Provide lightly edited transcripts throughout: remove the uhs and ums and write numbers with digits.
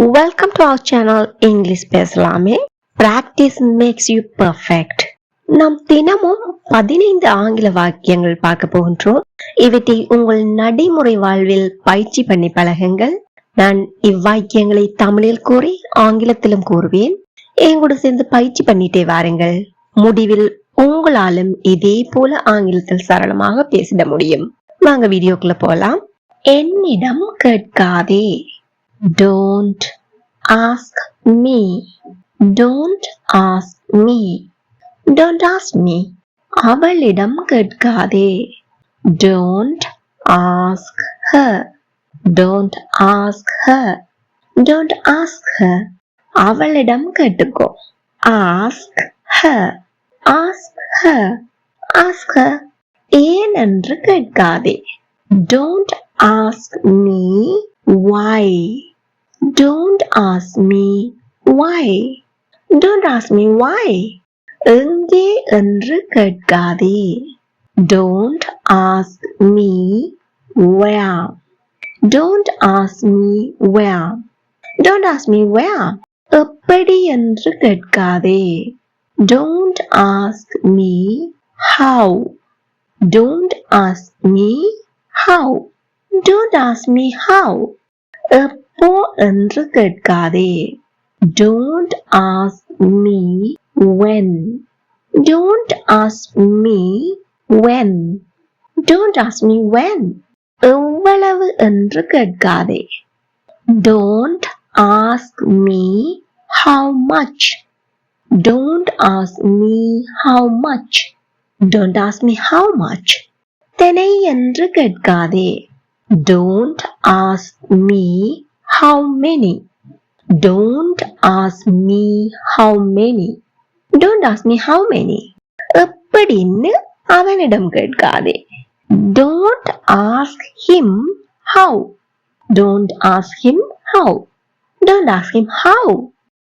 Welcome to our channel English பேசலாமே. Practice makes you perfect. நாம் தினமும் 15 ஆங்கில வாக்கியங்கள் பார்க்க போகின்றோம். இவற்றை உங்கள் நடைமுறை வாழ்வில் பயிற்சி பண்ணி பழகுங்கள். நான் இவ்வாக்கியங்களை தமிழில் கூறி ஆங்கிலத்திலும் கூறுவேன். எங்கூட சேர்ந்து பயிற்சி பண்ணிட்டே வாருங்கள். முடிவில் உங்களாலும் இதே போல ஆங்கிலத்தில் சரளமாக பேசிட முடியும். வாங்க வீடியோக்குள்ள போலாம். என்னிடம் கேட்காதே. Don't ask me. Don't ask me. Don't ask me. அவளிடம் கேட்காதே. Don't ask her. Don't ask her. Don't ask her. அவளிடம் கேட்டுக்கோ. Ask her. Ask her. Ask her. ஏன் என்று கேட்காதே. Don't ask me why. Don't ask me why. Don't ask me why. எங்கே என்று கேட்காதே. Don't ask me where. Don't ask me where. Don't ask me where. எப்படி என்று கேட்காதே. Don't ask me how. Don't ask me how. Don't ask me how. எப்போ என்று கேட்காதே. Don't ask me when. Don't ask me when. Don't ask me when. எவ்வளவு என்று கேட்காதே. Don't ask me how much. Don't ask me how much. Don't ask me how much. எத்தனை என்று கேட்காதே. Don't ask me how many. Don't ask me how many. Don't ask me how many. எப்படின்னு அவனிடம் கேட்காதே. Don't ask him how. Don't ask him how. Don't ask him how.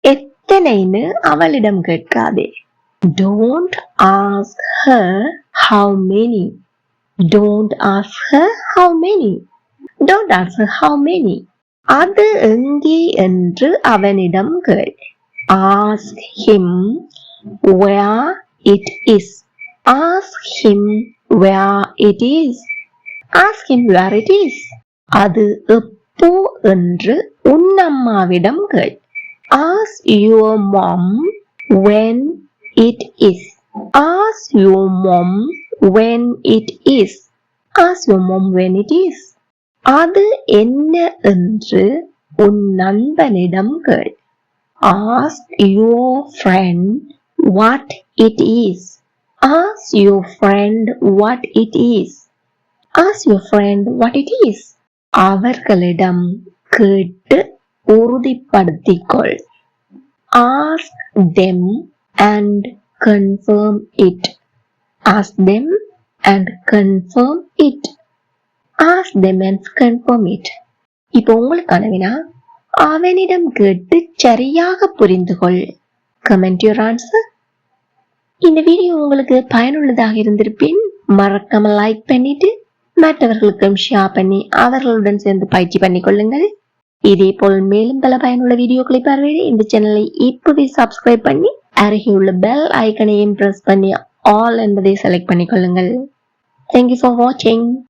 எத்தனைன்னு அவளிடம் கேட்காதே. Don't ask her how many. Don't ask her how many. Don't ask her how many. அது எங்கே என்று அவனிடம் கேள். Ask him where it is. Ask him where it is. Ask him where it is. அது எப்போ என்று உன் அம்மாவிடம் கேள். Ask your mom when it is. Ask your mom when it is. Ask your mom when it is. அது என்ன என்று உன் நண்பனிடம் கேள். Ask your friend what it is. Ask your friend what it is. Ask your friend what it is. அவர்களிடம் கேட்டு உறுதிப்படுத்திக்கொள். Ask them and confirm it. Ask them and confirm it. Ask them and confirm it. இப்போ உங்களுக்கான வினா, அவனிடம் கேட்டு சரியாக புரிந்து கொள். Comment your answer. இந்த வீடியோ உங்களுக்கு பயனுள்ளதாக இருந்திருப்பின் மறக்காம லைக் பண்ணிட்டு மற்றவர்களுக்கும் ஷேர் பண்ணி அவர்களுடன் சேர்ந்து பயிற்சி பண்ணி கொள்ளுங்கள். இதே போல் மேலும் பல பயனுள்ள வீடியோக்களை பார்வையிட இந்த சேனலை இப்போவே சப்ஸ்கிரைப் பண்ணி அருகே உள்ள பெல் ஐக்கனையும் பிரஸ் பண்ணி ஆல் என்பதை select பண்ணிக்கொள்ளுங்கள். Thank you for watching.